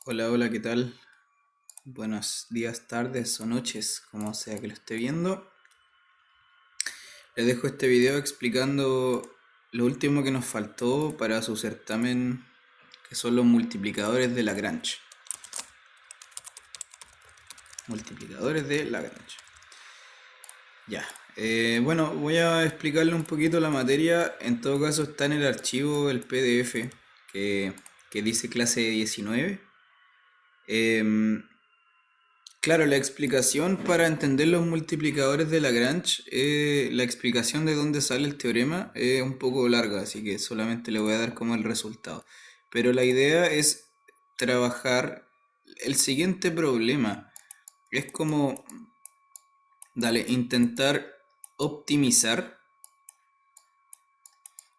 Hola, hola, ¿qué tal? Buenos días, tardes o noches, como sea que lo esté viendo. Les dejo este video explicando lo último que nos faltó para su certamen, que son los multiplicadores de Lagrange. Multiplicadores de Lagrange. Ya. Bueno, voy a explicarle un poquito la materia. En todo caso está en el archivo, el PDF, que dice clase 19. Em, Claro, la explicación para entender los multiplicadores de Lagrange, la explicación de dónde sale el teorema es un poco larga, así que solamente le voy a dar como el resultado. Pero la idea es trabajar el siguiente problema. Es como, dale, intentar optimizar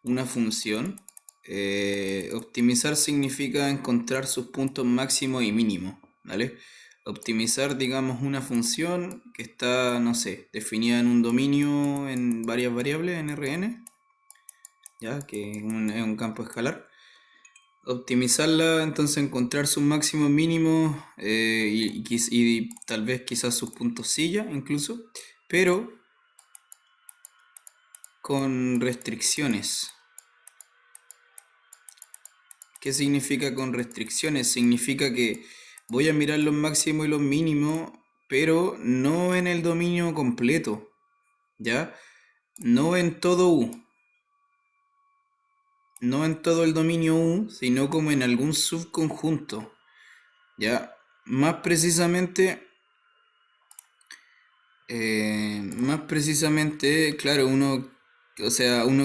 una función. Optimizar significa encontrar sus puntos máximos y mínimos, ¿vale? Optimizar, digamos, una función que está, no sé, definida en un dominio en varias variables, en Rn, ya que es un campo escalar. Optimizarla, entonces encontrar sus máximos mínimos y tal vez quizás sus puntos silla incluso, pero con restricciones. ¿Qué significa con restricciones? Significa que voy a mirar los máximos y los mínimos, pero no en el dominio completo, ¿ya? No en todo U, no en todo el dominio U, sino como en algún subconjunto, ¿ya? Más precisamente, claro, uno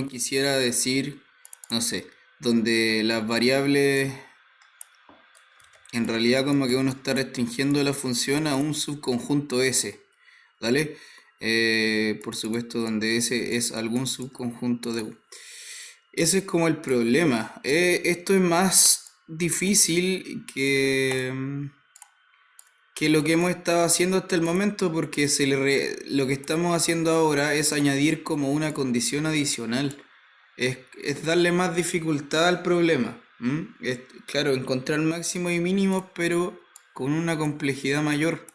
quisiera decir, no sé, donde las variables en realidad como que uno está restringiendo la función a un subconjunto S, ¿vale? Por supuesto, donde S es algún subconjunto de U. Ese es como el problema. Esto es más difícil que lo que hemos estado haciendo hasta el momento porque lo que estamos haciendo ahora es añadir como una condición adicional. Es darle más dificultad al problema. Es, claro, encontrar máximos y mínimos, pero con una complejidad mayor.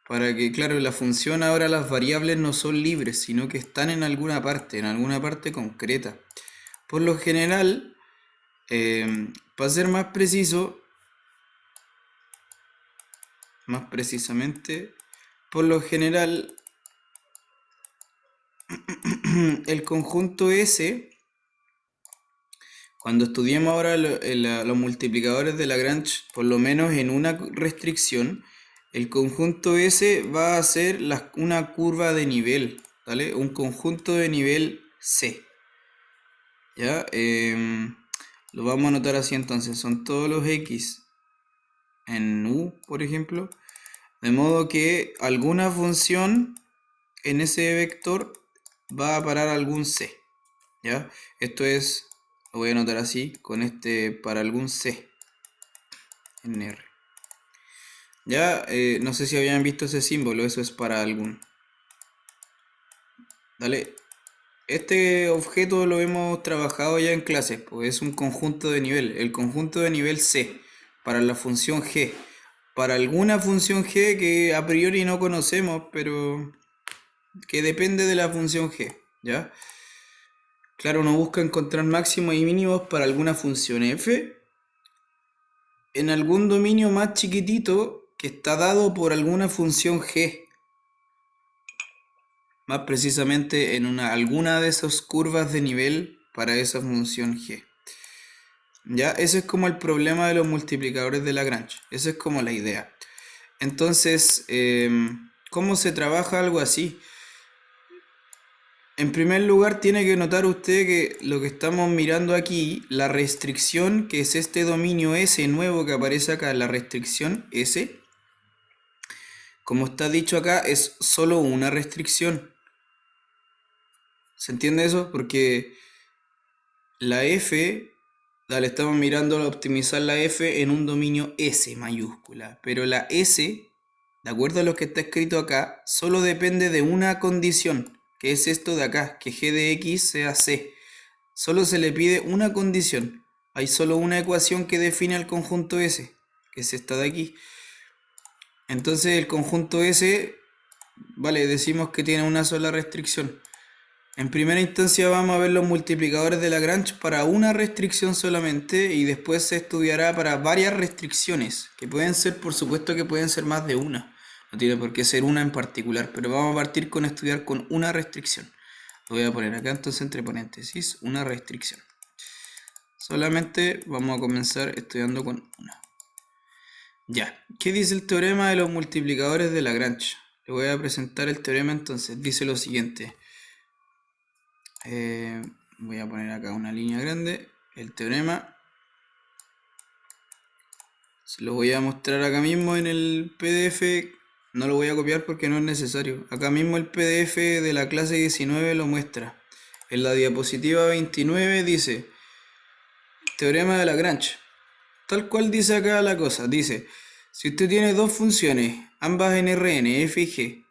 Para que, claro, la función ahora las variables no son libres, sino que están en alguna parte concreta. Por lo general, para ser más precisamente, por lo general, el conjunto S, cuando estudiemos ahora los multiplicadores de Lagrange, por lo menos en una restricción, el conjunto S va a ser una curva de nivel, ¿vale? Un conjunto de nivel C. ¿Ya? Lo vamos a anotar así entonces, son todos los X en U, por ejemplo, de modo que alguna función en ese vector va a parar a algún C, ¿ya? Esto es, lo voy a anotar así, con este para algún C en R. Ya, no sé si habían visto ese símbolo, eso es para algún. Dale, este objeto lo hemos trabajado ya en clases, pues es un conjunto de nivel, el conjunto de nivel C, para la función G. Para alguna función G que a priori no conocemos, pero que depende de la función G, ¿ya? Claro, uno busca encontrar máximos y mínimos para alguna función f en algún dominio más chiquitito que está dado por alguna función g, más precisamente en alguna de esas curvas de nivel para esa función g. Ya, ese es como el problema de los multiplicadores de Lagrange, esa es como la idea. Entonces, ¿cómo se trabaja algo así? En primer lugar, tiene que notar usted que lo que estamos mirando aquí, la restricción, que es este dominio S nuevo que aparece acá, la restricción S, como está dicho acá, es solo una restricción. ¿Se entiende eso? Porque la F, dale, estamos mirando a optimizar la F en un dominio S mayúscula, pero la S, de acuerdo a lo que está escrito acá, solo depende de una condición, que es esto de acá, que g de x sea C. Solo se le pide una condición. Hay solo una ecuación que define el conjunto S. que es esta de aquí. Entonces el conjunto S, vale, decimos que tiene una sola restricción. En primera instancia vamos a ver los multiplicadores de Lagrange para una restricción solamente y después se estudiará para varias restricciones, que pueden ser, por supuesto que pueden ser más de una. No tiene por qué ser una en particular, pero vamos a partir con estudiar con una restricción. Lo voy a poner acá entonces entre paréntesis, una restricción. Solamente vamos a comenzar estudiando con una. Ya, ¿qué dice el teorema de los multiplicadores de Lagrange? Le voy a presentar el teorema entonces. Dice lo siguiente. Voy a poner acá una línea grande. El teorema. Se lo voy a mostrar acá mismo en el PDF. No lo voy a copiar porque no es necesario. Acá mismo el PDF de la clase 19 lo muestra. En la diapositiva 29 dice teorema de Lagrange. Tal cual dice acá la cosa. Dice, si usted tiene dos funciones, ambas en Rn, f y g,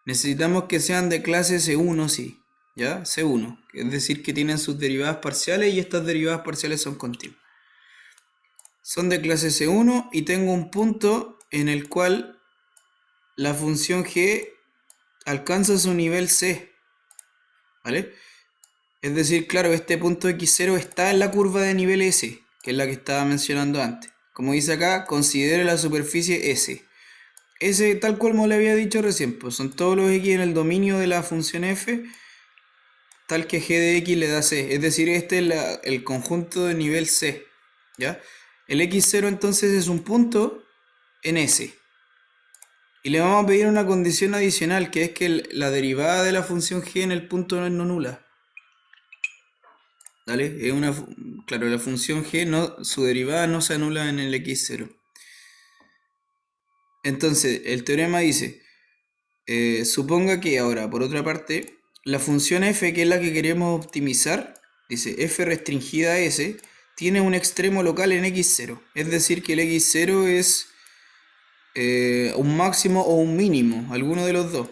necesitamos que sean de clase C1, sí. ¿Ya? C1. Es decir, que tienen sus derivadas parciales y estas derivadas parciales son continuas. Son de clase C1 y tengo un punto en el cual la función g alcanza su nivel C. ¿Vale? Es decir, claro, este punto x0 está en la curva de nivel S, que es la que estaba mencionando antes. Como dice acá, considere la superficie S. S, tal cual como le había dicho recién, pues son todos los x en el dominio de la función f, tal que g de x le da c. Es decir, este es el conjunto de nivel C. ¿Ya? El x0 entonces es un punto en S. Y le vamos a pedir una condición adicional, que es que la derivada de la función g en el punto no es no nula. ¿Vale? Claro, la función g, su derivada no se anula en el x0. Entonces, el teorema dice, suponga que ahora, por otra parte, la función f, que es la que queremos optimizar, dice f restringida a s, tiene un extremo local en x0. Es decir, que el x0 es un máximo o un mínimo, alguno de los dos.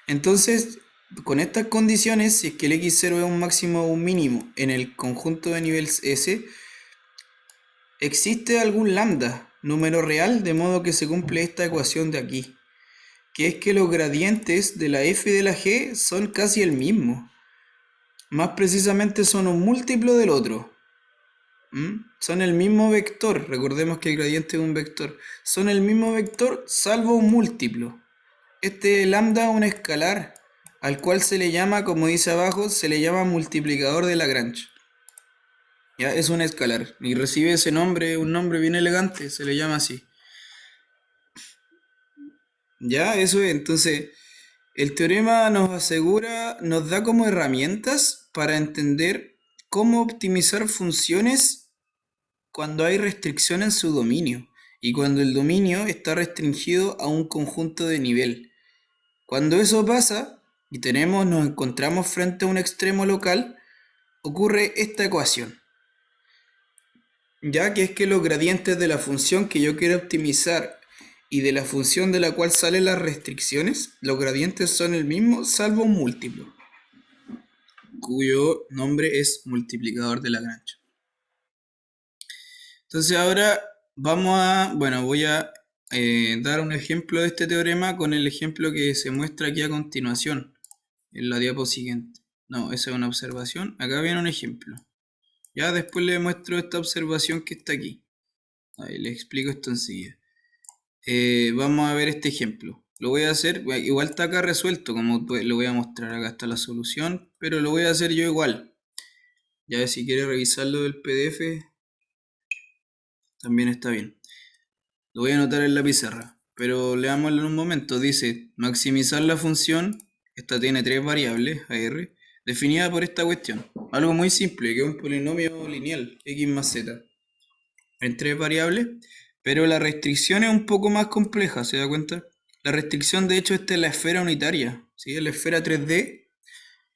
Entonces, con estas condiciones, si es que el x0 es un máximo o un mínimo en el conjunto de nivel S, existe algún lambda, número real, de modo que se cumple esta ecuación de aquí, que es que los gradientes de la f y de la g son casi el mismo. Más precisamente son un múltiplo del otro. Son el mismo vector, recordemos que el gradiente es un vector. Son el mismo vector salvo un múltiplo. Este lambda es un escalar, al cual se le llama, como dice abajo, se le llama multiplicador de Lagrange. Ya, es un escalar y recibe ese nombre, un nombre bien elegante, se le llama así. Ya, eso es. Entonces, el teorema nos asegura, nos da como herramientas para entender cómo optimizar funciones cuando hay restricción en su dominio y cuando el dominio está restringido a un conjunto de nivel. Cuando eso pasa y nos encontramos frente a un extremo local, ocurre esta ecuación, ya que es que los gradientes de la función que yo quiero optimizar y de la función de la cual salen las restricciones, los gradientes son el mismo salvo un múltiplo, cuyo nombre es multiplicador de Lagrange. Entonces ahora voy a dar un ejemplo de este teorema con el ejemplo que se muestra aquí a continuación, en la diapo siguiente. No, esa es una observación. Acá viene un ejemplo. Ya después le muestro esta observación que está aquí. Ahí les explico esto enseguida. Vamos a ver este ejemplo. Lo voy a hacer, igual está acá resuelto, como lo voy a mostrar. Acá está la solución, pero lo voy a hacer yo igual. Ya si quiere revisarlo del PDF, también está bien. Lo voy a anotar en la pizarra, pero leámoslo en un momento. Dice, maximizar la función, esta tiene tres variables, AR, definida por esta cuestión. Algo muy simple, que es un polinomio lineal, x más z, en tres variables, pero la restricción es un poco más compleja, ¿se da cuenta? La restricción, de hecho, esta es la esfera unitaria, ¿sí? Es la esfera 3D,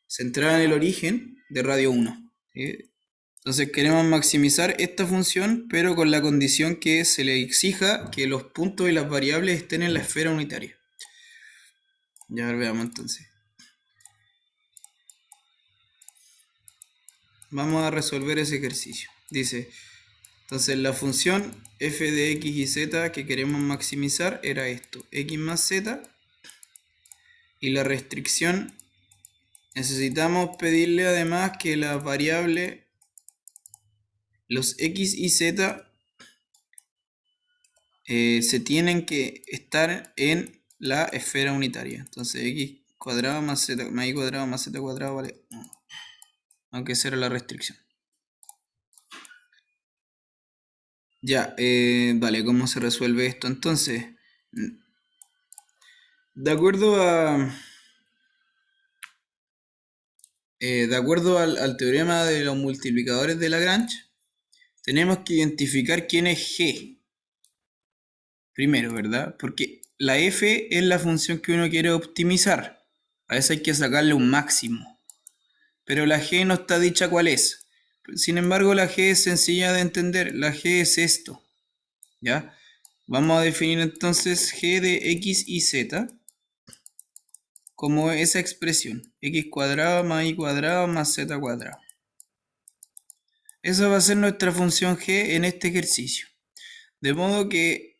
centrada en el origen de radio 1. ¿Sí? Entonces queremos maximizar esta función, pero con la condición que se le exija que los puntos y las variables estén en la esfera unitaria. Ya veamos entonces. Vamos a resolver ese ejercicio. Dice, entonces la función f de x y z que queremos maximizar era esto, x más z, y la restricción necesitamos pedirle además que las variables, los x y z, se tienen que estar en la esfera unitaria. Entonces x cuadrado más z más y cuadrado más z cuadrado vale 1. Aunque esa era la restricción. Ya, vale, ¿cómo se resuelve esto? Entonces, de acuerdo al teorema de los multiplicadores de Lagrange, tenemos que identificar quién es g primero, ¿verdad? Porque la f es la función que uno quiere optimizar. A veces hay que sacarle un máximo. Pero la g no está dicha cuál es. Sin embargo, la g es sencilla de entender. La g es esto, ¿ya? Vamos a definir entonces g de x y z como esa expresión, x cuadrado más y cuadrado más z cuadrado. Esa va a ser nuestra función g en este ejercicio. De modo que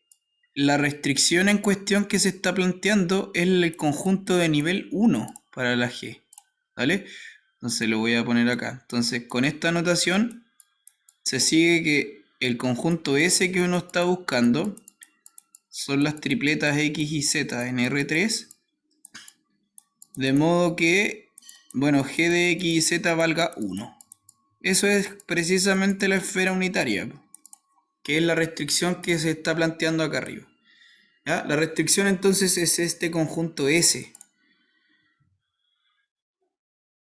la restricción en cuestión que se está planteando es el conjunto de nivel 1 para la g, ¿vale? Entonces lo voy a poner acá. Entonces con esta notación se sigue que el conjunto S que uno está buscando son las tripletas x y z en R3, de modo que, bueno, g de x y z valga 1. Eso es precisamente la esfera unitaria, que es la restricción que se está planteando acá arriba. ¿Ya? La restricción entonces es este conjunto S.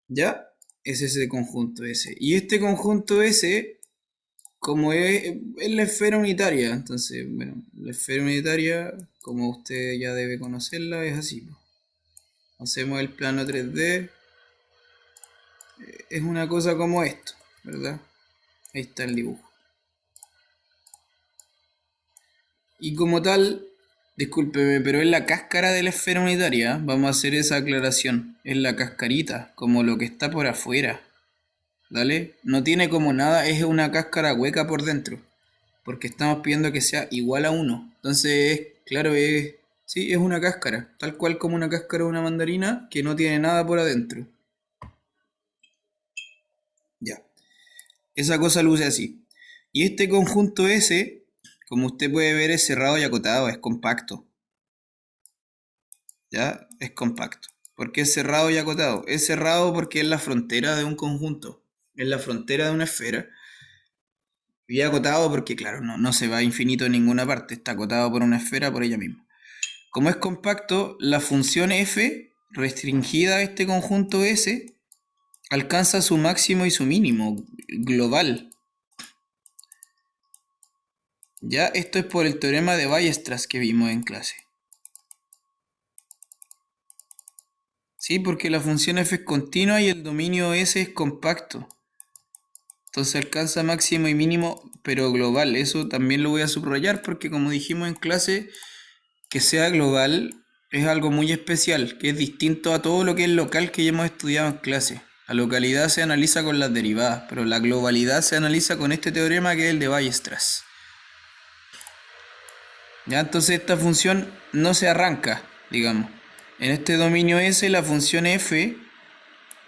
¿Ya? Es ese conjunto S. Y este conjunto S, como es la esfera unitaria, entonces, bueno, la esfera unitaria, como usted ya debe conocerla, es así. Hacemos el plano 3D. Es una cosa como esto, ¿verdad? Ahí está el dibujo. Y como tal, discúlpeme, pero es la cáscara de la esfera unitaria. Vamos a hacer esa aclaración. Es la cascarita, como lo que está por afuera. ¿Dale? No tiene como nada, es una cáscara hueca por dentro. Porque estamos pidiendo que sea igual a 1. Entonces, claro, sí, es una cáscara. Tal cual como una cáscara de una mandarina que no tiene nada por adentro. Ya. Esa cosa luce así. Y este conjunto S, como usted puede ver, es cerrado y acotado, es compacto. ¿Ya? Es compacto. ¿Por qué es cerrado y acotado? Es cerrado porque es la frontera de un conjunto. Es la frontera de una esfera. Y acotado porque, claro, no se va a infinito en ninguna parte. Está acotado por una esfera por ella misma. Como es compacto, la función f, restringida a este conjunto S, alcanza su máximo y su mínimo global. Ya, esto es por el teorema de Weierstrass que vimos en clase. Sí, porque la función f es continua y el dominio S es compacto. Entonces alcanza máximo y mínimo, pero global. Eso también lo voy a subrayar porque como dijimos en clase, que sea global es algo muy especial, que es distinto a todo lo que es local que ya hemos estudiado en clase. La localidad se analiza con las derivadas, pero la globalidad se analiza con este teorema que es el de Weierstrass. Ya, entonces esta función no se arranca, digamos. En este dominio S la función f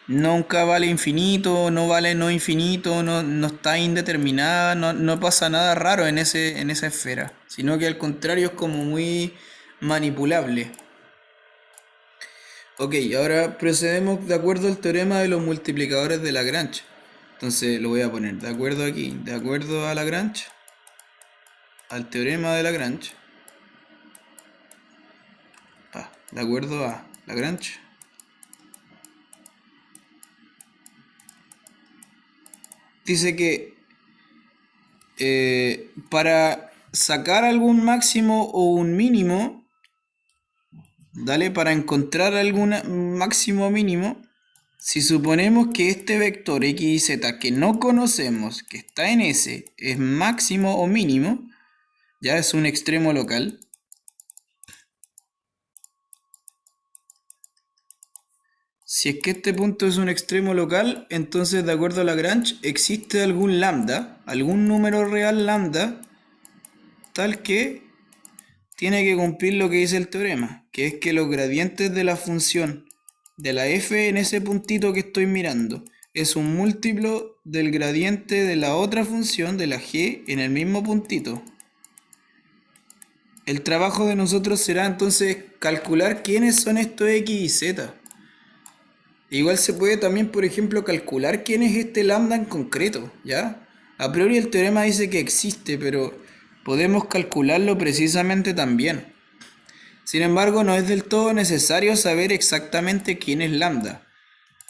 nunca vale infinito, no vale no infinito, no está indeterminada, no pasa nada raro en esa esfera, sino que al contrario es como muy manipulable. Ok, ahora procedemos de acuerdo al teorema de los multiplicadores de Lagrange. Entonces lo voy a poner de acuerdo aquí, de acuerdo a Lagrange, al teorema de Lagrange, de acuerdo a Lagrange. Dice que para sacar algún máximo o un mínimo, ¿dale? Para encontrar algún máximo o mínimo, si suponemos que este vector x y z que no conocemos, que está en S, es máximo o mínimo, ya es un extremo local. Si es que este punto es un extremo local, entonces de acuerdo a Lagrange existe algún lambda, algún número real lambda, tal que tiene que cumplir lo que dice el teorema, que es que los gradientes de la función de la f en ese puntito que estoy mirando es un múltiplo del gradiente de la otra función de la g en el mismo puntito. El trabajo de nosotros será entonces calcular quiénes son estos x y z. Igual se puede también, por ejemplo, calcular quién es este lambda en concreto, ¿ya? A priori el teorema dice que existe, pero podemos calcularlo precisamente también. Sin embargo, no es del todo necesario saber exactamente quién es lambda.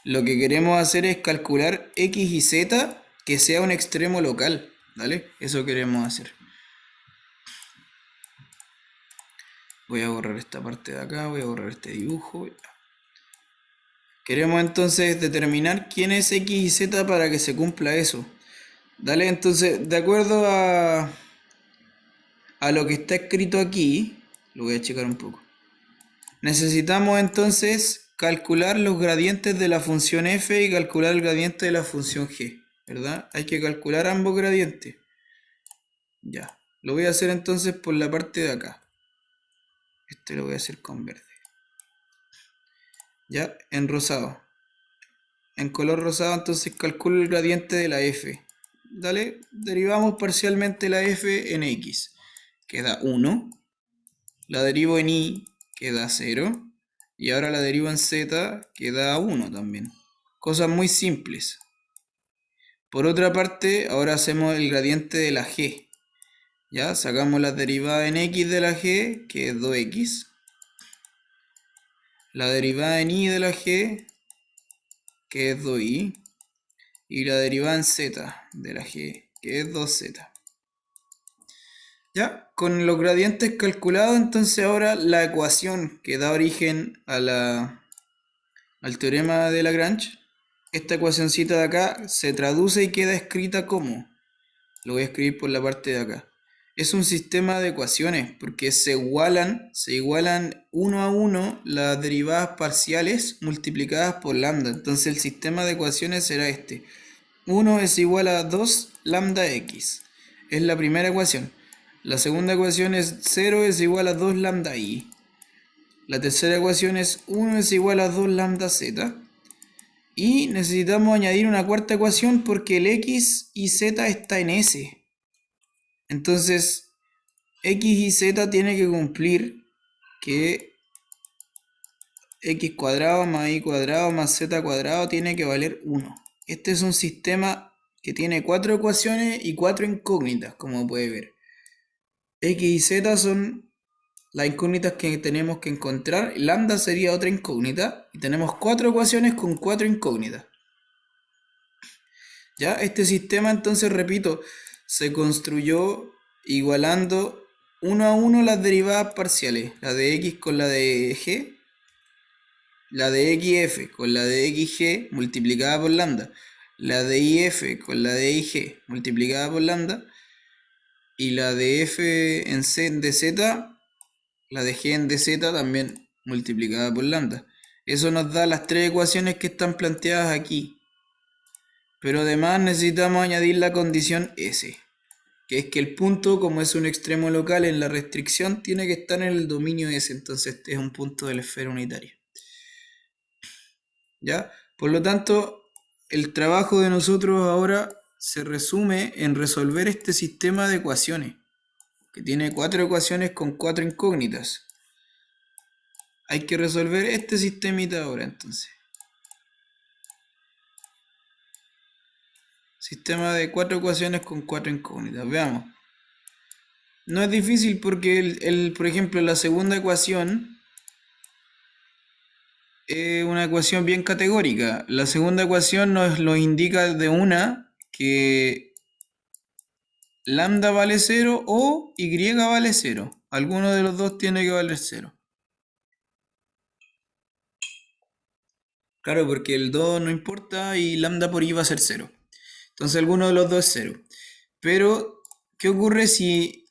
Lo que queremos hacer es calcular x y z que sea un extremo local, ¿vale? Eso queremos hacer. Voy a borrar esta parte de acá, voy a borrar este dibujo. Queremos entonces determinar quién es x y z para que se cumpla eso. Dale, entonces, de acuerdo a lo que está escrito aquí, lo voy a checar un poco. Necesitamos entonces calcular los gradientes de la función f y calcular el gradiente de la función g, ¿verdad? Hay que calcular ambos gradientes. Ya, lo voy a hacer entonces por la parte de acá. Este lo voy a hacer con verde. Ya, en rosado. En color rosado entonces calculo el gradiente de la f. Dale, derivamos parcialmente la f en x. Queda 1. La derivo en y, queda 0. Y ahora la derivo en z, queda 1 también. Cosas muy simples. Por otra parte, ahora hacemos el gradiente de la g. Ya, sacamos la derivada en x de la g, que es 2x. La derivada en y de la g, que es 2y. Y la derivada en z de la g, que es 2z. Ya, con los gradientes calculados, entonces ahora la ecuación que da origen al teorema de Lagrange, esta ecuacioncita de acá se traduce y queda escrita como, lo voy a escribir por la parte de acá, es un sistema de ecuaciones porque se igualan 1 a 1 las derivadas parciales multiplicadas por lambda. Entonces el sistema de ecuaciones será este: 1 es igual a 2 lambda x, es la primera ecuación. La segunda ecuación es 0 es igual a 2 lambda y. La tercera ecuación es 1 es igual a 2 lambda z. Y necesitamos añadir una cuarta ecuación porque el x y z está en S. Entonces, x y z tiene que cumplir que x cuadrado más y cuadrado más z cuadrado tiene que valer 1. Este es un sistema que tiene 4 ecuaciones y 4 incógnitas, como puede ver. X y z son las incógnitas que tenemos que encontrar. Lambda sería otra incógnita. Y tenemos 4 ecuaciones con 4 incógnitas. ¿Ya? Este sistema, entonces, repito, se construyó igualando 1 a 1 las derivadas parciales. La de x con la de g. La de xf con la de xg multiplicada por lambda. La de if con la de ig multiplicada por lambda. Y la de f en c de z, la de g en dz también multiplicada por lambda. Eso nos da las 3 ecuaciones que están planteadas aquí. Pero además necesitamos añadir la condición S, que es que el punto, como es un extremo local en la restricción, tiene que estar en el dominio S. Entonces este es un punto de la esfera unitaria. ¿Ya? Por lo tanto, el trabajo de nosotros ahora se resume en resolver este sistema de ecuaciones, que tiene 4 ecuaciones con 4 incógnitas. Hay que resolver este sistemita ahora, entonces. Sistema de 4 ecuaciones con 4 incógnitas. Veamos. No es difícil porque, por ejemplo, la segunda ecuación es una ecuación bien categórica. La segunda ecuación nos lo indica de una que lambda vale 0 o y vale 0. Alguno de los dos tiene que valer 0. Claro, porque el 2 no importa y lambda por y va a ser 0. Entonces alguno de los dos es 0. Pero, ¿qué ocurre si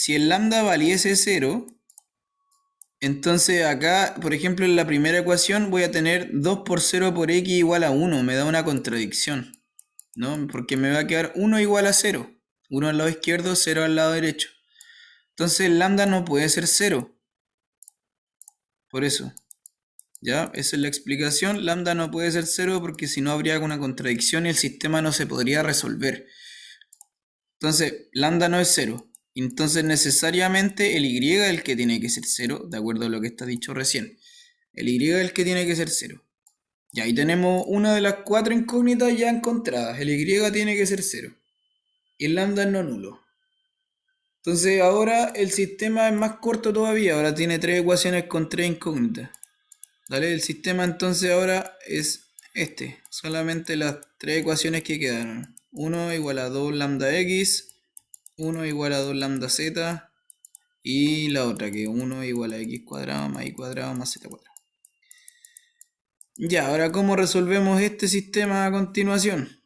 el lambda valiese 0? Entonces acá, por ejemplo, en la primera ecuación voy a tener 2 por 0 por x igual a 1. Me da una contradicción, ¿no? Porque me va a quedar 1 igual a 0. 1 al lado izquierdo, 0 al lado derecho. Entonces el lambda no puede ser 0. Por eso. ¿Ya? Esa es la explicación. Lambda no puede ser 0 porque si no habría una contradicción y el sistema no se podría resolver. Entonces, lambda no es 0. Entonces necesariamente el y es el que tiene que ser 0, de acuerdo a lo que está dicho recién. El y es el que tiene que ser 0. Y ahí tenemos una de las 4 incógnitas ya encontradas. El y tiene que ser 0. Y el lambda es no nulo. Entonces ahora el sistema es más corto todavía. Ahora tiene 3 ecuaciones con 3 incógnitas. ¿Vale? El sistema entonces ahora es este. Solamente las 3 ecuaciones que quedaron. 1 igual a 2 lambda x. 1 igual a 2 lambda z. Y la otra que 1 igual a x cuadrado más y cuadrado más z cuadrado. Ya, ahora ¿cómo resolvemos este sistema a continuación?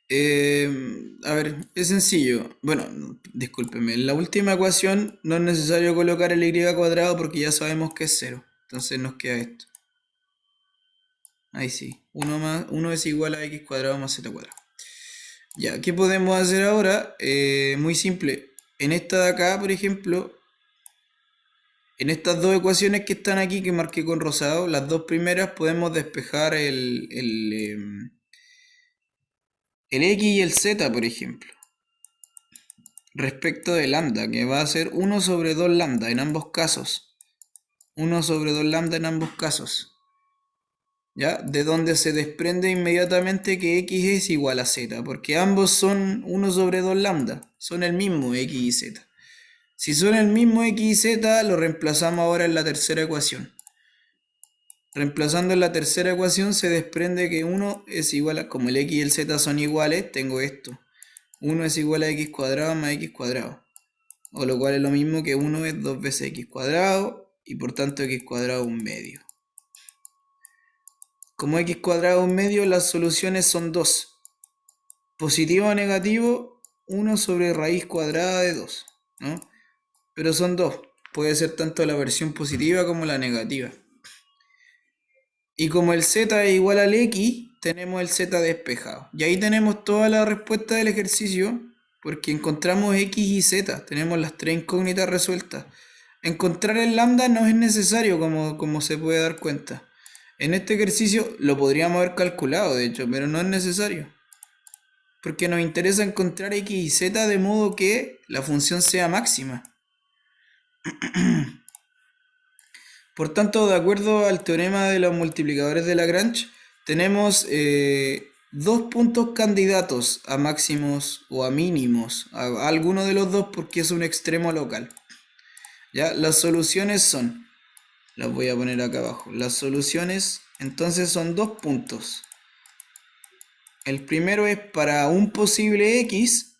A ver, es sencillo. Bueno, discúlpeme. En la última ecuación no es necesario colocar el y cuadrado porque ya sabemos que es 0. Entonces nos queda esto. Ahí sí. 1 es igual a x cuadrado más z cuadrado. Ya, ¿qué podemos hacer ahora? Muy simple. En esta de acá, por ejemplo, en estas dos ecuaciones que están aquí que marqué con rosado, las dos primeras podemos despejar el x y el z, por ejemplo, respecto de lambda, que va a ser 1 sobre 2 lambda en ambos casos. 1 sobre 2 lambda en ambos casos. ¿Ya? De donde se desprende inmediatamente que x es igual a z, porque ambos son 1 sobre 2 lambda, son el mismo x y z. Si son el mismo x y z, lo reemplazamos ahora en la tercera ecuación. Reemplazando en la tercera ecuación se desprende que 1 es igual a, como el x y el z son iguales, tengo esto. 1 es igual a x cuadrado más x cuadrado. O lo cual es lo mismo que 1 es 2 veces x cuadrado y por tanto x cuadrado un medio. Como x cuadrado un medio, las soluciones son 2. Positivo o negativo, 1 sobre raíz cuadrada de 2, ¿no? Pero son 2. Puede ser tanto la versión positiva como la negativa. Y como el z es igual al x, tenemos el z despejado. Y ahí tenemos toda la respuesta del ejercicio, porque encontramos x y z. Tenemos las 3 incógnitas resueltas. Encontrar el lambda no es necesario, como se puede dar cuenta. En este ejercicio lo podríamos haber calculado, de hecho, pero no es necesario. Porque nos interesa encontrar x y z de modo que la función sea máxima. Por tanto, de acuerdo al teorema de los multiplicadores de Lagrange, tenemos dos puntos candidatos a máximos o a mínimos, a alguno de los dos porque es un extremo local. ¿Ya? Las soluciones son, las voy a poner acá abajo, las soluciones entonces son dos puntos. El primero es para un posible x,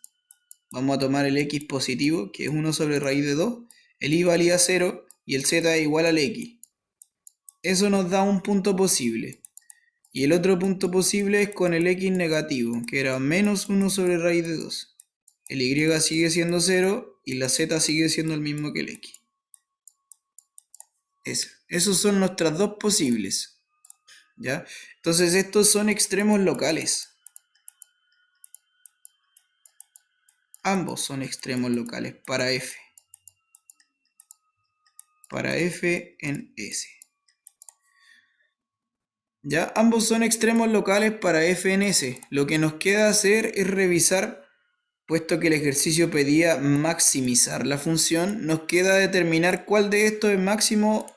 vamos a tomar el x positivo, que es 1 sobre raíz de 2, el y valía 0 y el z es igual al x. Eso nos da un punto posible. Y el otro punto posible es con el x negativo, que era menos 1 sobre raíz de 2. El y sigue siendo 0 y la z sigue siendo el mismo que el x. Esos son nuestras dos posibles. ¿Ya? Entonces estos son extremos locales. Ambos son extremos locales para f. Para f en S. ¿Ya? Ambos son extremos locales para f en S. Lo que nos queda hacer es revisar, puesto que el ejercicio pedía maximizar la función, nos queda determinar cuál de estos es máximo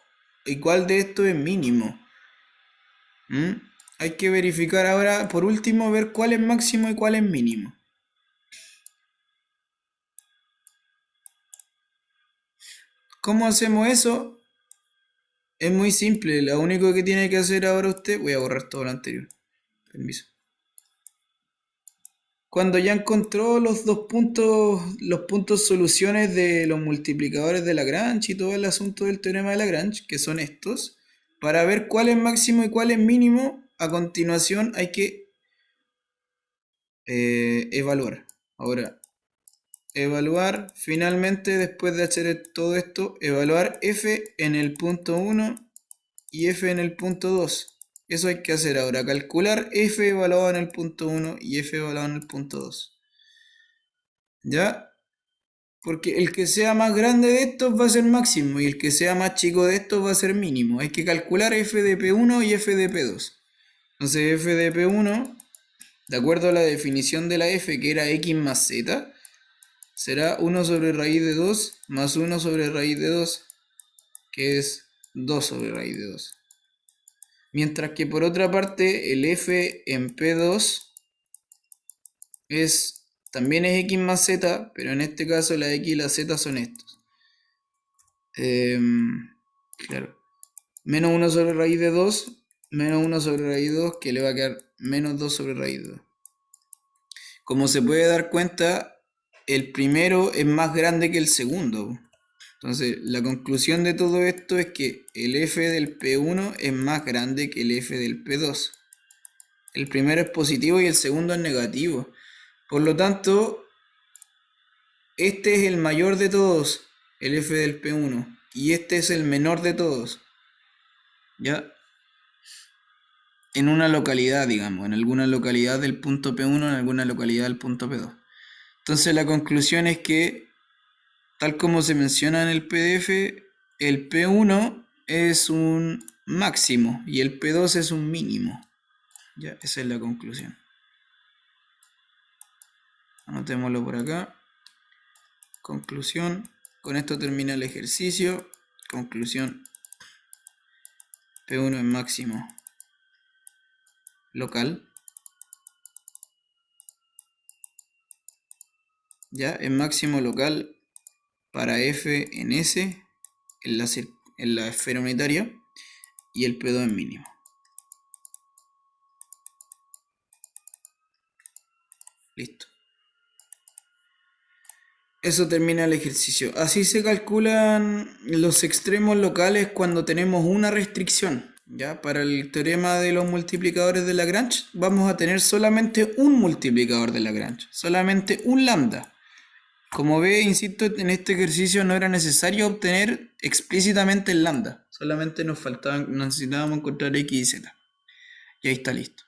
y cuál de estos es mínimo. Hay que verificar ahora, por último, ver cuál es máximo y cuál es mínimo. ¿Cómo hacemos eso? Es muy simple, lo único que tiene que hacer ahora usted, voy a borrar todo lo anterior. Permiso. Cuando ya encontró los puntos soluciones de los multiplicadores de Lagrange y todo el asunto del teorema de Lagrange, que son estos, para ver cuál es máximo y cuál es mínimo, a continuación hay que evaluar. Ahora, evaluar finalmente, después de hacer todo esto, evaluar f en el punto 1 y f en el punto 2. Eso hay que hacer ahora, calcular f evaluado en el punto 1 y f evaluado en el punto 2. ¿Ya? Porque el que sea más grande de estos va a ser máximo y el que sea más chico de estos va a ser mínimo. Hay que calcular f de p1 y f de p2. Entonces f de p1, de acuerdo a la definición de la f, que era x más z, será 1 sobre raíz de 2 más 1 sobre raíz de 2, que es 2 sobre raíz de 2. Mientras que por otra parte el f en p2 también es x más z, pero en este caso la x y la z son estos. Claro. Menos 1 sobre raíz de 2, menos 1 sobre raíz de 2, que le va a quedar menos 2 sobre raíz de 2. Como se puede dar cuenta, el primero es más grande que el segundo. Entonces, la conclusión de todo esto es que el f del P1 es más grande que el f del P2. El primero es positivo y el segundo es negativo. Por lo tanto, este es el mayor de todos, el f del P1, y este es el menor de todos. ¿Ya? En una localidad, digamos, en alguna localidad del punto P1, en alguna localidad del punto P2. Entonces la conclusión es que, tal como se menciona en el PDF, el P1 es un máximo y el P2 es un mínimo. Ya, esa es la conclusión. Anotémoslo por acá. Conclusión. Con esto termina el ejercicio. Conclusión. P1 es máximo local. Ya, es máximo local para f en S en la esfera unitaria y el P2 es mínimo. Listo. Eso termina el ejercicio. Así se calculan los extremos locales cuando tenemos una restricción. ¿Ya? Para el teorema de los multiplicadores de Lagrange vamos a tener solamente un multiplicador de Lagrange, solamente un lambda. Como ve, insisto, en este ejercicio no era necesario obtener explícitamente el lambda, solamente necesitábamos encontrar x y z. Y ahí está listo.